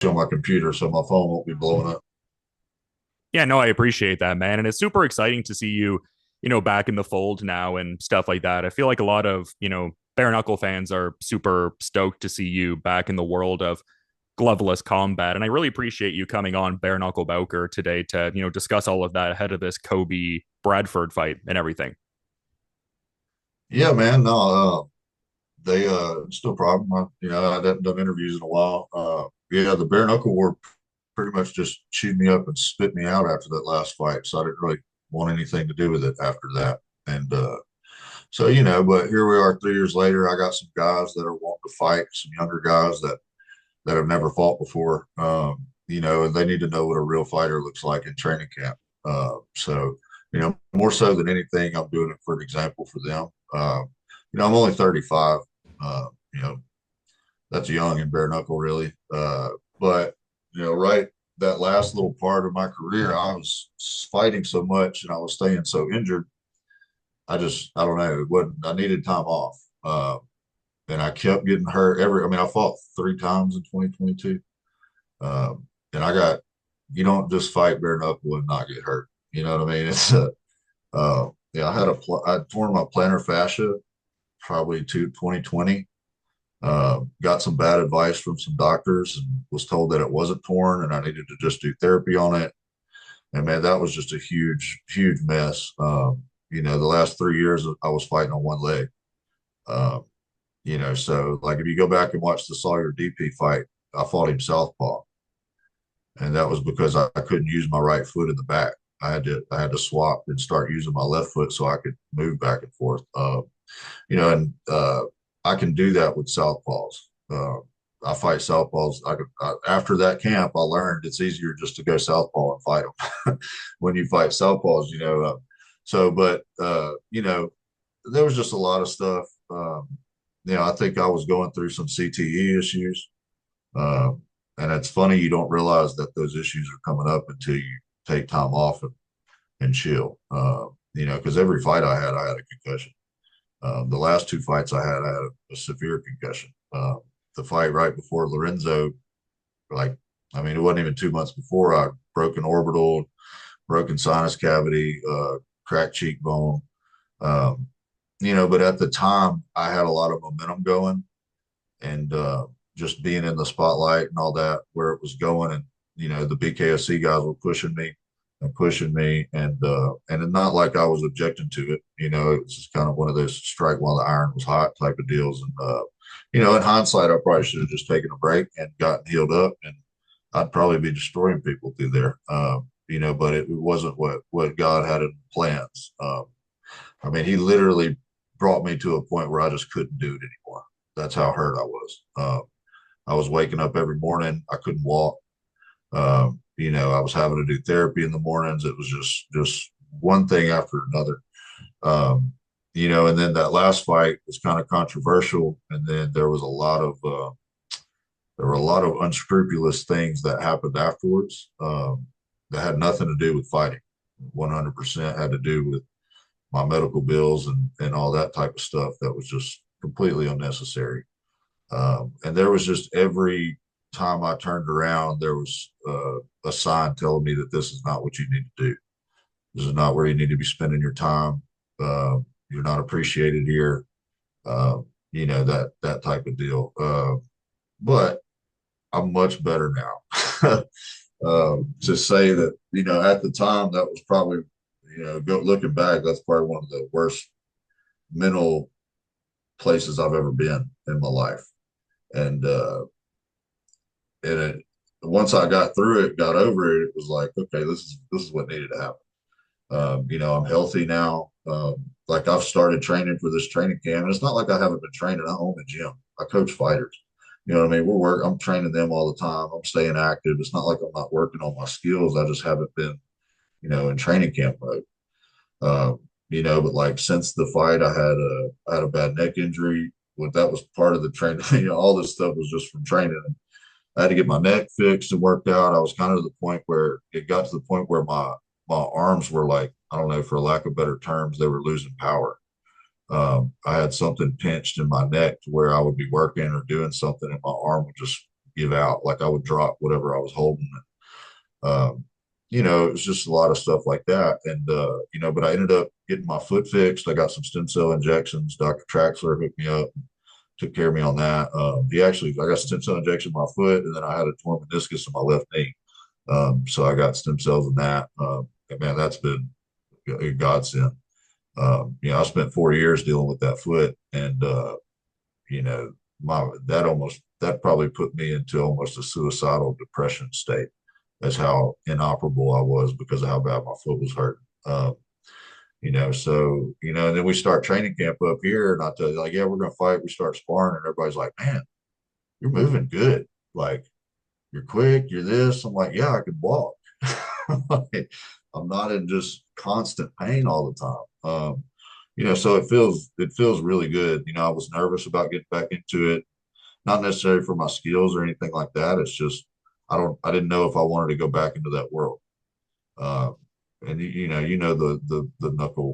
on my computer, so my phone won't be blowing up. Yeah, no, I appreciate that, man. And it's super exciting to see you, back in the fold now and stuff like that. I feel like a lot of, bare knuckle fans are super stoked to see you back in the world of gloveless combat. And I really appreciate you coming on Bare Knuckle Bowker today to, discuss all of that ahead of this Coby Bradford fight and everything. Yeah, man. No, they it's no problem. I haven't done interviews in a while. Yeah, the bare knuckle war pretty much just chewed me up and spit me out after that last fight. So I didn't really want anything to do with it after that. And so but here we are 3 years later. I got some guys that are wanting to fight, some younger guys that have never fought before. And they need to know what a real fighter looks like in training camp. So more so than anything, I'm doing it for an example for them. I'm only 35. Uh, you know, that's young in bare knuckle, really. But right, that last little part of my career, I was fighting so much and I was staying so injured. I don't know. It wasn't. I needed time off, and I kept getting hurt. I fought 3 times in 2022, and I got. You don't just fight bare knuckle and not get hurt. You know what I mean? Yeah. I torn my plantar fascia probably 2020. Got some bad advice from some doctors and was told that it wasn't torn and I needed to just do therapy on it. And man, that was just a huge, huge mess. The last 3 years I was fighting on one leg. Um, so like if you go back and watch the Sawyer DP fight, I fought him southpaw, and that was because I couldn't use my right foot in the back. I had to swap and start using my left foot so I could move back and forth. And I can do that with southpaws. I fight southpaws. After that camp, I learned it's easier just to go southpaw and fight them when you fight southpaws. There was just a lot of stuff. I think I was going through some CTE issues, and it's funny you don't realize that those issues are coming up until you take time off and chill. Because every fight I had a concussion. The last 2 fights I had a severe concussion. The fight right before Lorenzo, it wasn't even 2 months before I broke an orbital, broken sinus cavity, cracked cheekbone. Um, but at the time I had a lot of momentum going and just being in the spotlight and all that, where it was going. And, the BKFC guys were pushing me and pushing me, and it's not like I was objecting to it. It was just kind of one of those strike while the iron was hot type of deals. And in hindsight, I probably should have just taken a break and gotten healed up, and I'd probably be destroying people through there. But it wasn't what God had in plans. He literally brought me to a point where I just couldn't do it anymore. That's how hurt I was. I was waking up every morning. I couldn't walk. I was having to do therapy in the mornings. It was just one thing after another. And then that last fight was kind of controversial. And then there were a lot of unscrupulous things that happened afterwards that had nothing to do with fighting. 100% had to do with my medical bills and all that type of stuff that was just completely unnecessary. And there was just every time I turned around, there was a sign telling me that this is not what you need to do. This is not where you need to be spending your time. You're not appreciated here. That type of deal. But I'm much better now. To say that, at the time, that was probably, looking back, that's probably one of the worst mental places I've ever been in my life. And and it, once I got through it, got over it, it was like, okay, this is what needed to happen. I'm healthy now. Like I've started training for this training camp, and it's not like I haven't been training. I own a gym. I coach fighters. You know what I mean? I'm training them all the time. I'm staying active. It's not like I'm not working on my skills. I just haven't been, in training camp mode. But like since the fight, I had a bad neck injury. Well, that was part of the training. All this stuff was just from training. I had to get my neck fixed and worked out. I was kind of to the point where it got to the point where my arms were like, I don't know, for lack of better terms, they were losing power. I had something pinched in my neck to where I would be working or doing something and my arm would just give out. Like I would drop whatever I was holding. Um, it was just a lot of stuff like that. And, but I ended up getting my foot fixed. I got some stem cell injections. Dr. Traxler hooked me up, took care of me on that. I got stem cell injection in my foot, and then I had a torn meniscus in my left knee. So I got stem cells in that. And man, that's been a godsend. I spent 4 years dealing with that foot, and you know, that probably put me into almost a suicidal depression state. That's how inoperable I was because of how bad my foot was hurting. And then we start training camp up here, and I tell you, like, yeah, we're gonna fight. We start sparring, and everybody's like, man, you're moving good. Like, you're quick, you're this. I'm like, yeah, I can walk. Like, I'm not in just constant pain all the time. So it feels really good. I was nervous about getting back into it, not necessarily for my skills or anything like that. It's just I didn't know if I wanted to go back into that world. Uh, and the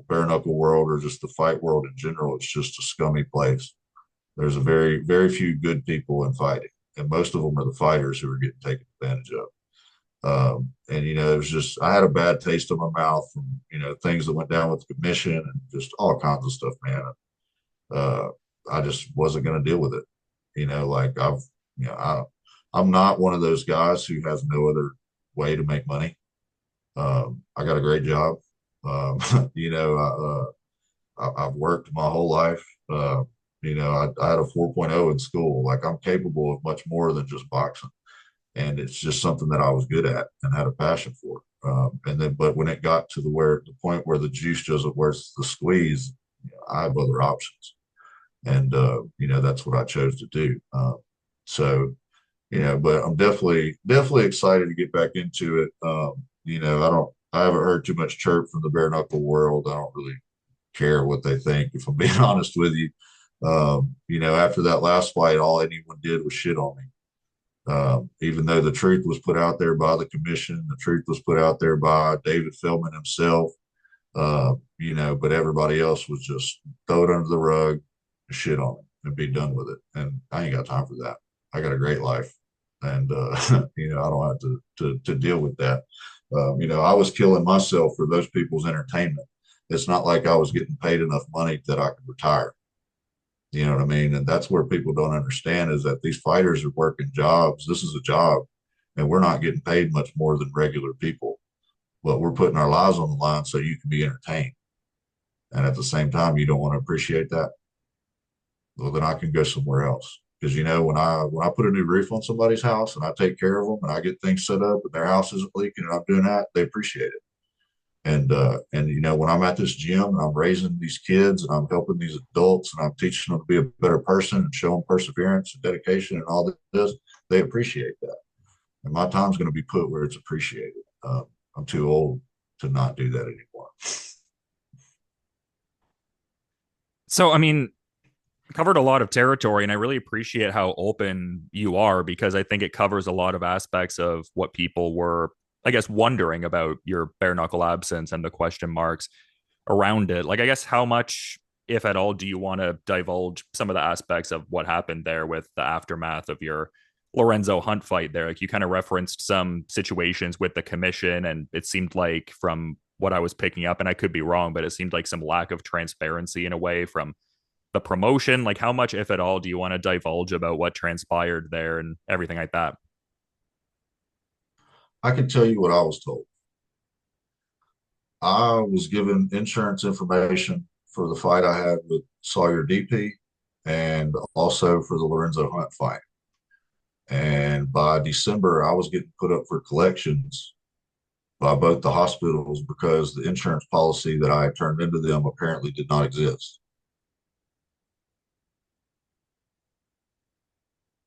bare knuckle world or just the fight world in general. It's just a scummy place. There's a very very few good people in fighting, and most of them are the fighters who are getting taken advantage of. It was just I had a bad taste in my mouth from things that went down with the commission and just all kinds of stuff, man. Uh, I just wasn't going to deal with it. Like I'm not one of those guys who has no other way to make money. I got a great job. I've worked my whole life. I had a 4.0 in school. Like I'm capable of much more than just boxing, and it's just something that I was good at and had a passion for. But when it got to the point where the juice doesn't worth the squeeze, I have other options, and that's what I chose to do. But I'm definitely excited to get back into it. I haven't heard too much chirp from the bare knuckle world. I don't really care what they think, if I'm being honest with you. After that last fight, all anyone did was shit on me. Even though the truth was put out there by the commission, the truth was put out there by David Feldman himself, but everybody else was just throw it under the rug, shit on it, and be done with it. And I ain't got time for that. I got a great life, and I don't have to deal with that. I was killing myself for those people's entertainment. It's not like I was getting paid enough money that I could retire. You know what I mean? And that's where people don't understand is that these fighters are working jobs. This is a job, and we're not getting paid much more than regular people. But we're putting our lives on the line so you can be entertained. And at the same time, you don't want to appreciate that. Well, then I can go somewhere else. Because when I put a new roof on somebody's house and I take care of them and I get things set up and their house isn't leaking and I'm doing that, they appreciate it. And when I'm at this gym and I'm raising these kids and I'm helping these adults and I'm teaching them to be a better person and show them perseverance and dedication and all this, they appreciate that. And my time's going to be put where it's appreciated. I'm too old to not do that anymore. So, I mean, covered a lot of territory, and I really appreciate how open you are because I think it covers a lot of aspects of what people were, I guess, wondering about your bare knuckle absence and the question marks around it. Like, I guess, how much, if at all, do you want to divulge some of the aspects of what happened there with the aftermath of your Lorenzo Hunt fight there? Like, you kind of referenced some situations with the commission, and it seemed like from what I was picking up, and I could be wrong, but it seemed like some lack of transparency in a way from the promotion. Like, how much, if at all, do you want to divulge about what transpired there and everything like that? I can tell you what I was told. I was given insurance information for the fight I had with Sawyer DP and also for the Lorenzo Hunt fight. And by December, I was getting put up for collections by both the hospitals because the insurance policy that I had turned into them apparently did not exist.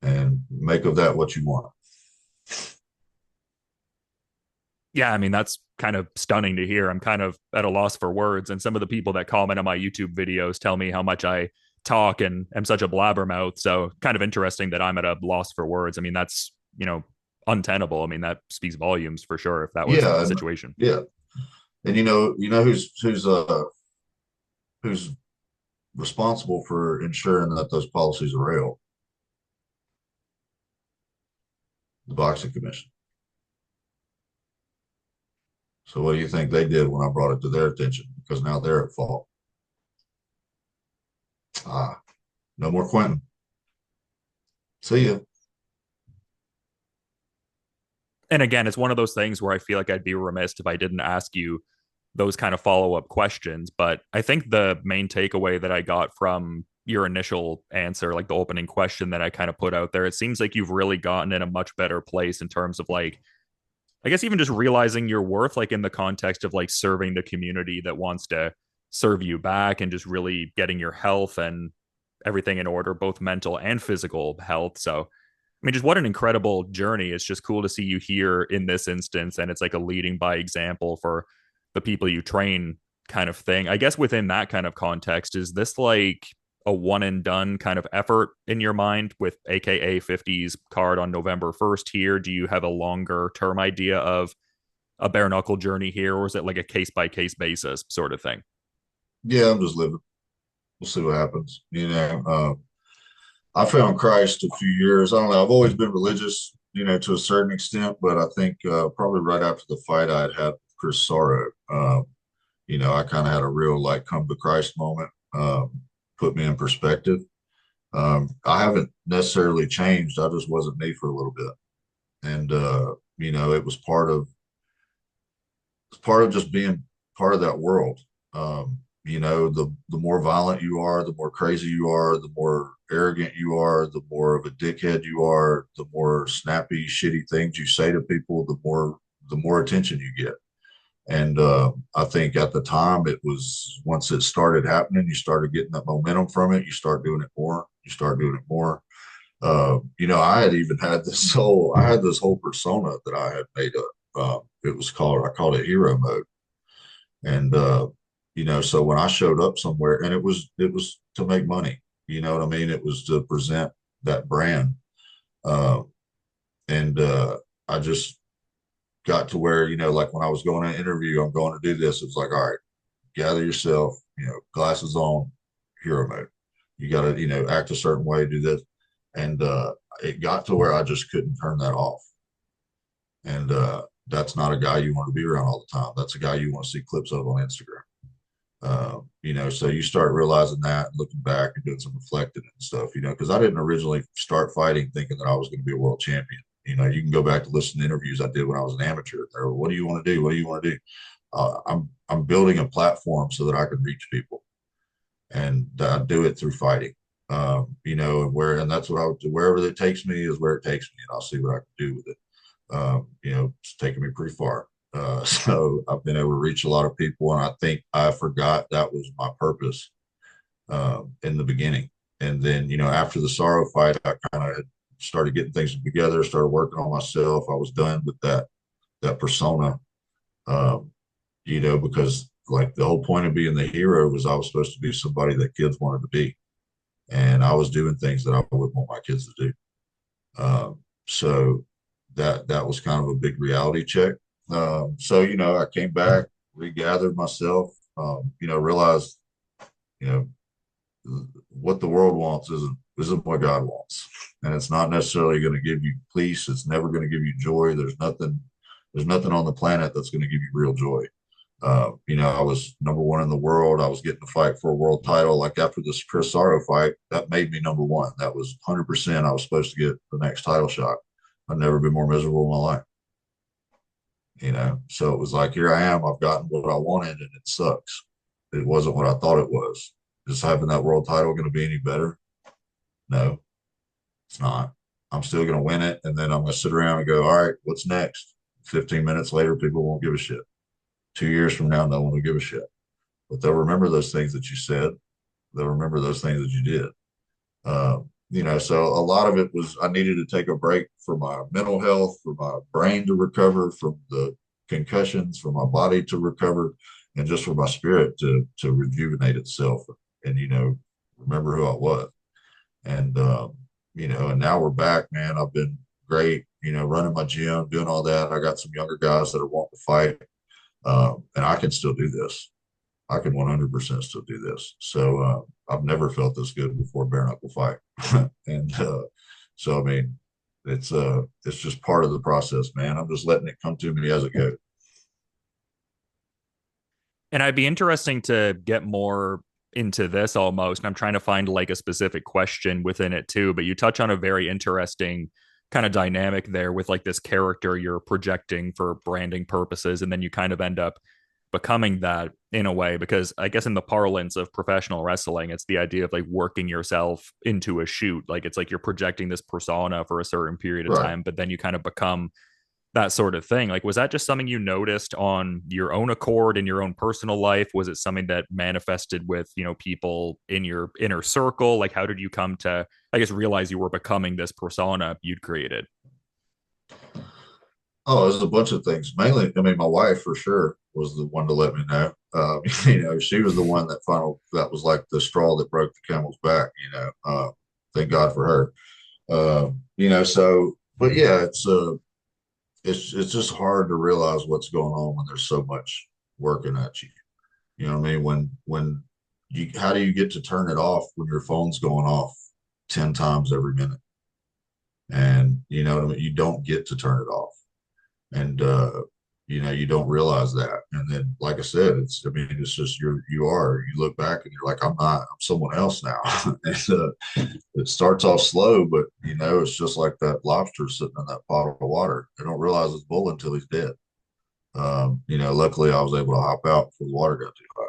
And make of that what you want. Yeah, I mean, that's kind of stunning to hear. I'm kind of at a loss for words. And some of the people that comment on my YouTube videos tell me how much I talk and am such a blabbermouth. So kind of interesting that I'm at a loss for words. I mean, that's, untenable. I mean, that speaks volumes for sure if that was the Yeah, situation. yeah. And who's responsible for ensuring that those policies are real? the boxing commission. So what do you think they did when I brought it to their attention? Because now they're at fault. Ah, no more Quentin. See ya. And again, it's one of those things where I feel like I'd be remiss if I didn't ask you those kind of follow up questions. But I think the main takeaway that I got from your initial answer, like the opening question that I kind of put out there, it seems like you've really gotten in a much better place in terms of like, I guess even just realizing your worth, like in the context of like serving the community that wants to serve you back and just really getting your health and everything in order, both mental and physical health. So I mean, just what an incredible journey. It's just cool to see you here in this instance. And it's like a leading by example for the people you train kind of thing. I guess within that kind of context, is this like a one and done kind of effort in your mind with AKA 50's card on November 1st here? Do you have a longer term idea of a bare knuckle journey here, or is it like a case by case basis sort of thing? Yeah, I'm just living. We'll see what happens. I found Christ a few years. I don't know. I've always been religious, to a certain extent, but I think probably right after the fight I had with Chris Sorrow, I kind of had a real like come to Christ moment, put me in perspective. I haven't necessarily changed. I just wasn't me for a little bit, and it was part of just being part of that world. The more violent you are, the more crazy you are, the more arrogant you are, the more of a dickhead you are, the more snappy, shitty things you say to people, the more attention you get. And I think at the time it was once it started happening, you started getting that momentum from it. You start doing it more. You start doing it more. I had this whole persona that I had made up. I called it hero mode. And so when I showed up somewhere, and it was to make money, you know what I mean? It was to present that brand. Uh, and I just got to where, like when I was going to an interview, I'm going to do this. It's like, all right, gather yourself, glasses on, hero mode. You got to, act a certain way, do this. And it got to where I just couldn't turn that off. And that's not a guy you want to be around all the time. That's a guy you want to see clips of on Instagram. So you start realizing that and looking back and doing some reflecting and stuff, because I didn't originally start fighting thinking that I was going to be a world champion. You can go back to listen to interviews I did when I was an amateur. Or what do you want to do? What do you want to do? I'm building a platform so that I can reach people, and I do it through fighting. And that's what I would do. Wherever it takes me is where it takes me, and I'll see what I can do with it. It's taken me pretty far. So I've been able to reach a lot of people, and I think I forgot that was my purpose in the beginning. And then, after the Sorrow fight, I kind of started getting things together, started working on myself. I was done with that persona, um, because like the whole point of being the hero was I was supposed to be somebody that kids wanted to be, and I was doing things that I wouldn't want my kids to do. So that was kind of a big reality check. So I came back, regathered myself, realized you know what the world wants isn't what God wants, and it's not necessarily going to give you peace. It's never going to give you joy. There's nothing on the planet that's going to give you real joy. I was number one in the world. I was getting to fight for a world title. Like after this Chris Sorrow fight, that made me number one. That was 100%. I was supposed to get the next title shot. I've never been more miserable in my life. So it was like, here I am. I've gotten what I wanted, and it sucks. It wasn't what I thought it was. Is having that world title going to be any better? No, it's not. I'm still going to win it, and then I'm going to sit around and go, all right, what's next? 15 minutes later, people won't give a shit. 2 years from now, no one will give a shit. But they'll remember those things that you said. They'll remember those things that you did. So a lot of it was I needed to take a break for my mental health, for my brain to recover from the concussions, for my body to recover, and just for my spirit to rejuvenate itself and remember who I was. And and now we're back, man. I've been great, running my gym, doing all that. I got some younger guys that are wanting to fight, and I can still do this. I can 100% still do this. So I've never felt this good before bare knuckle fight. And so, I mean, It's just part of the process, man. I'm just letting it come to me as it goes. And I'd be interesting to get more into this almost. And I'm trying to find like a specific question within it too. But you touch on a very interesting kind of dynamic there with like this character you're projecting for branding purposes. And then you kind of end up becoming that in a way, because I guess in the parlance of professional wrestling, it's the idea of like working yourself into a shoot. Like it's like you're projecting this persona for a certain period of Right. time, but then you kind of become that sort of thing. Like, was that just something you noticed on your own accord in your own personal life? Was it something that manifested with, people in your inner circle? Like, how did you come to, I guess, realize you were becoming this persona you'd created? Oh, there's a bunch of things. Mainly, I mean, my wife for sure was the one to let me know. She was the one that was like the straw that broke the camel's back. Thank God for her. But yeah, it's just hard to realize what's going on when there's so much working at you. You know what I mean? How do you get to turn it off when your phone's going off 10 times every minute? And you know what I mean? You don't get to turn it off. And you don't realize that. And then, like I said, it's just you look back and you're like, I'm someone else now. And it starts off slow, but it's just like that lobster sitting in that pot of water. They don't realize it's bull until he's dead. Luckily I was able to hop out before the water got too hot.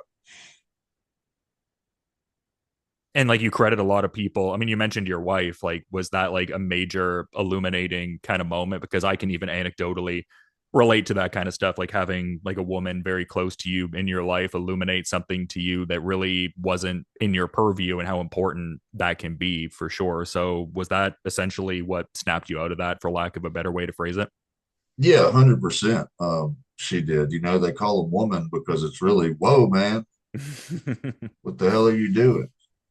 And like you credit a lot of people. I mean, you mentioned your wife. Like, was that like a major illuminating kind of moment? Because I can even anecdotally relate to that kind of stuff, like having like a woman very close to you in your life illuminate something to you that really wasn't in your purview and how important that can be for sure. So was that essentially what snapped you out of that, for lack of a better way to phrase it? Yeah, 100%. She did. They call them woman because it's really, whoa, man, what the hell are you doing?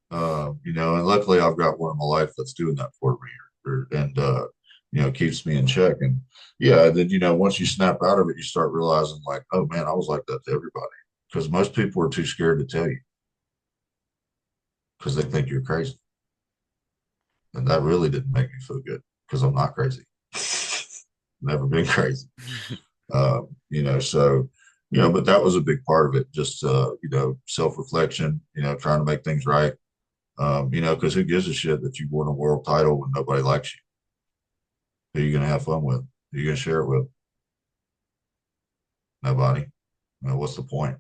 And luckily I've got one in my life that's doing that for me, and keeps me in check. And yeah, then once you snap out of it, you start realizing like, oh man, I was like that to everybody, because most people are too scared to tell you because they think you're crazy, and that really didn't make me feel good because I'm not crazy. Never been crazy. So but that was a big part of it. Just self-reflection. Trying to make things right. Because who gives a shit that you won a world title when nobody likes you? Who are you going to have fun with? Who are you going to share it with? Nobody. What's the point?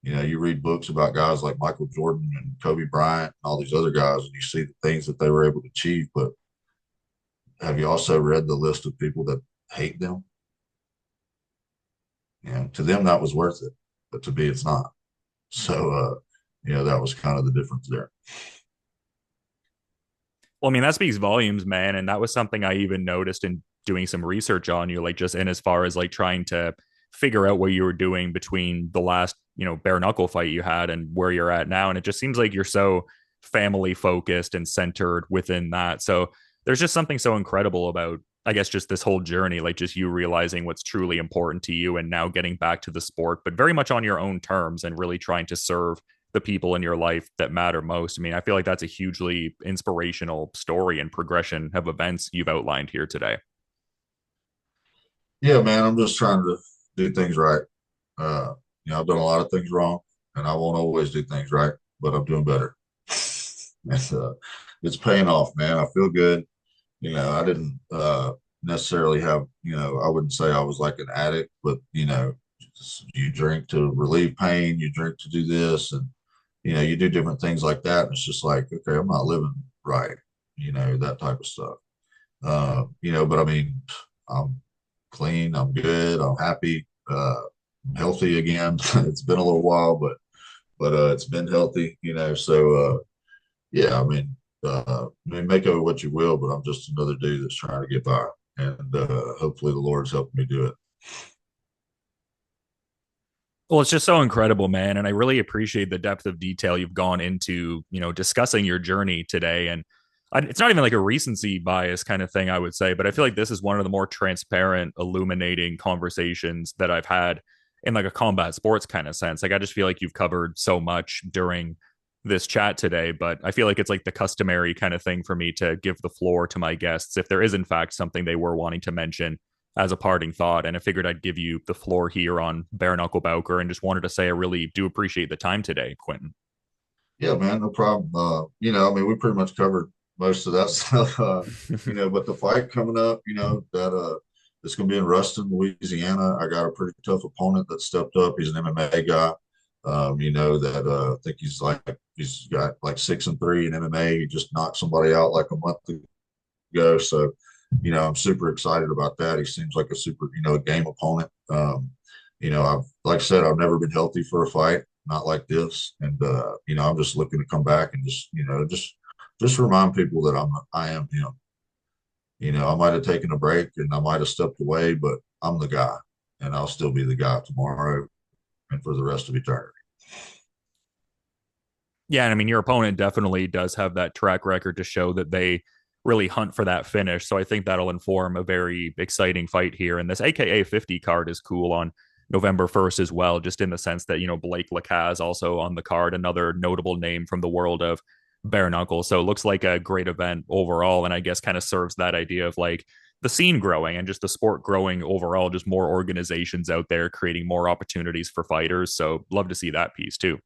You read books about guys like Michael Jordan and Kobe Bryant and all these other guys, and you see the things that they were able to achieve. But have you also read the list of people that hate them? To them, that was worth it. But to me, it's not. So, that was kind of the difference there. Well, I mean, that speaks volumes, man. And that was something I even noticed in doing some research on you, like just in as far as like trying to figure out what you were doing between the last, bare knuckle fight you had and where you're at now. And it just seems like you're so family focused and centered within that. So there's just something so incredible about, I guess, just this whole journey, like just you realizing what's truly important to you and now getting back to the sport, but very much on your own terms and really trying to serve the people in your life that matter most. I mean, I feel like that's a hugely inspirational story and progression of events you've outlined here today. Yeah, man, I'm just trying to do things right. I've done a lot of things wrong, and I won't always do things right, but I'm doing better. It's paying off, man. I feel good. I didn't necessarily have, I wouldn't say I was like an addict, but you drink to relieve pain, you drink to do this, and you do different things like that. And it's just like, okay, I'm not living right, that type of stuff. But I mean, I'm clean, I'm good, I'm happy, I'm healthy again. It's been a little while, but it's been healthy, so yeah, make of it what you will, but I'm just another dude that's trying to get by, and hopefully the Lord's helping me do it. Well, it's just so incredible, man. And I really appreciate the depth of detail you've gone into, discussing your journey today. And it's not even like a recency bias kind of thing, I would say, but I feel like this is one of the more transparent, illuminating conversations that I've had in like a combat sports kind of sense. Like, I just feel like you've covered so much during this chat today, but I feel like it's like the customary kind of thing for me to give the floor to my guests if there is, in fact, something they were wanting to mention as a parting thought. And I figured I'd give you the floor here on Bare Knuckle Bowker and just wanted to say I really do appreciate the time today, Quentin. Yeah, man, no problem. I mean, we pretty much covered most of that stuff. But the fight coming up, that it's going to be in Ruston, Louisiana. I got a pretty tough opponent that stepped up. He's an MMA guy. That I think he's got like 6-3 in MMA. He just knocked somebody out like a month ago. So, I'm super excited about that. He seems like a super, game opponent. I've like I said, I've never been healthy for a fight, not like this. And I'm just looking to come back and just remind people that I am him. I might have taken a break and I might have stepped away, but I'm the guy and I'll still be the guy tomorrow and for the rest of eternity. Yeah, and I mean, your opponent definitely does have that track record to show that they really hunt for that finish. So I think that'll inform a very exciting fight here. And this AKA 50 card is cool on November 1st as well, just in the sense that, Blake Lacaz also on the card, another notable name from the world of bare knuckle. So it looks like a great event overall. And I guess kind of serves that idea of like the scene growing and just the sport growing overall, just more organizations out there creating more opportunities for fighters. So love to see that piece too.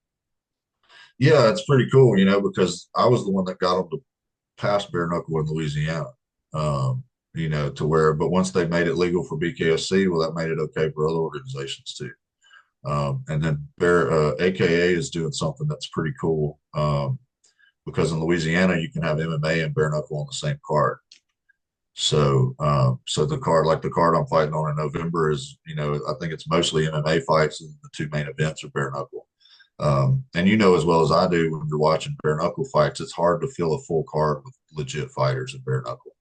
Yeah, it's pretty cool, because I was the one that got them to pass bare knuckle in Louisiana. To where, but once they made it legal for BKFC, well, that made it okay for other organizations too. And then Bear AKA is doing something that's pretty cool because in Louisiana you can have MMA and bare knuckle on the same card. So the card, like the card I'm fighting on in November, is I think it's mostly MMA fights, and the two main events are bare knuckle. And as well as I do, when you're watching bare knuckle fights, it's hard to fill a full card with legit fighters in bare knuckle.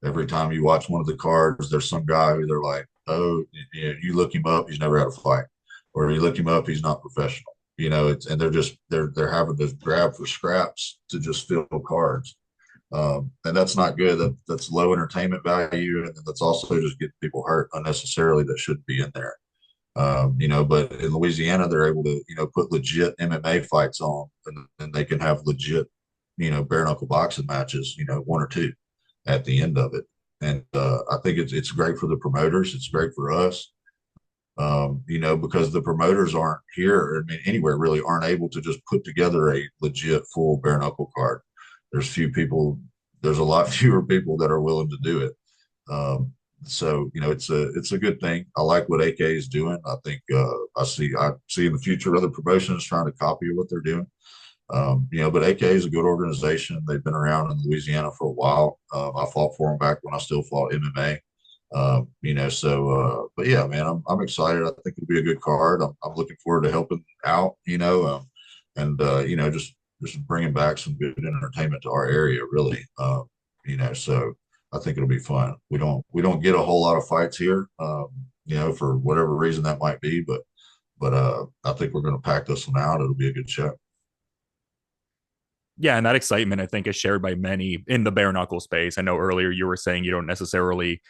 Every time you watch one of the cards, there's some guy who they're like, oh, you look him up, he's never had a fight, or you look him up, he's not professional. And they're having to grab for scraps to just fill cards, and that's not good. That's low entertainment value, and that's also just getting people hurt unnecessarily that shouldn't be in there. But in Louisiana, they're able to, put legit MMA fights on, and they can have legit, bare knuckle boxing matches, one or two at the end of it. And I think it's great for the promoters. It's great for us, because the promoters aren't here, I mean, anywhere really, aren't able to just put together a legit full bare knuckle card. There's a lot fewer people that are willing to do it. So it's a good thing. I like what AK is doing. I think I see in the future other promotions trying to copy what they're doing. But AK is a good organization. They've been around in Louisiana for a while. I fought for them back when I still fought MMA. But yeah, man, I'm excited. I think it'll be a good card. I'm looking forward to helping out. Just bringing back some good entertainment to our area, really. So I think it'll be fun. We don't get a whole lot of fights here, for whatever reason that might be, but I think we're going to pack this one out. It'll be a good show. Yeah, and that excitement I think is shared by many in the bare knuckle space. I know earlier you were saying you don't necessarily,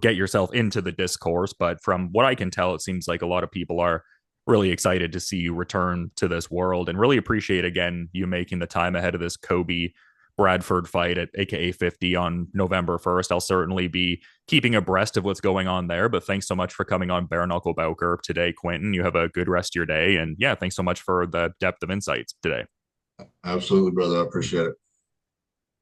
get yourself into the discourse, but from what I can tell, it seems like a lot of people are really excited to see you return to this world and really appreciate again you making the time ahead of this Coby Bradford fight at AKA 50 on November 1st. I'll certainly be keeping abreast of what's going on there. But thanks so much for coming on Bare Knuckle Bowker today, Quentin. You have a good rest of your day. And yeah, thanks so much for the depth of insights today. Absolutely, brother. I appreciate it.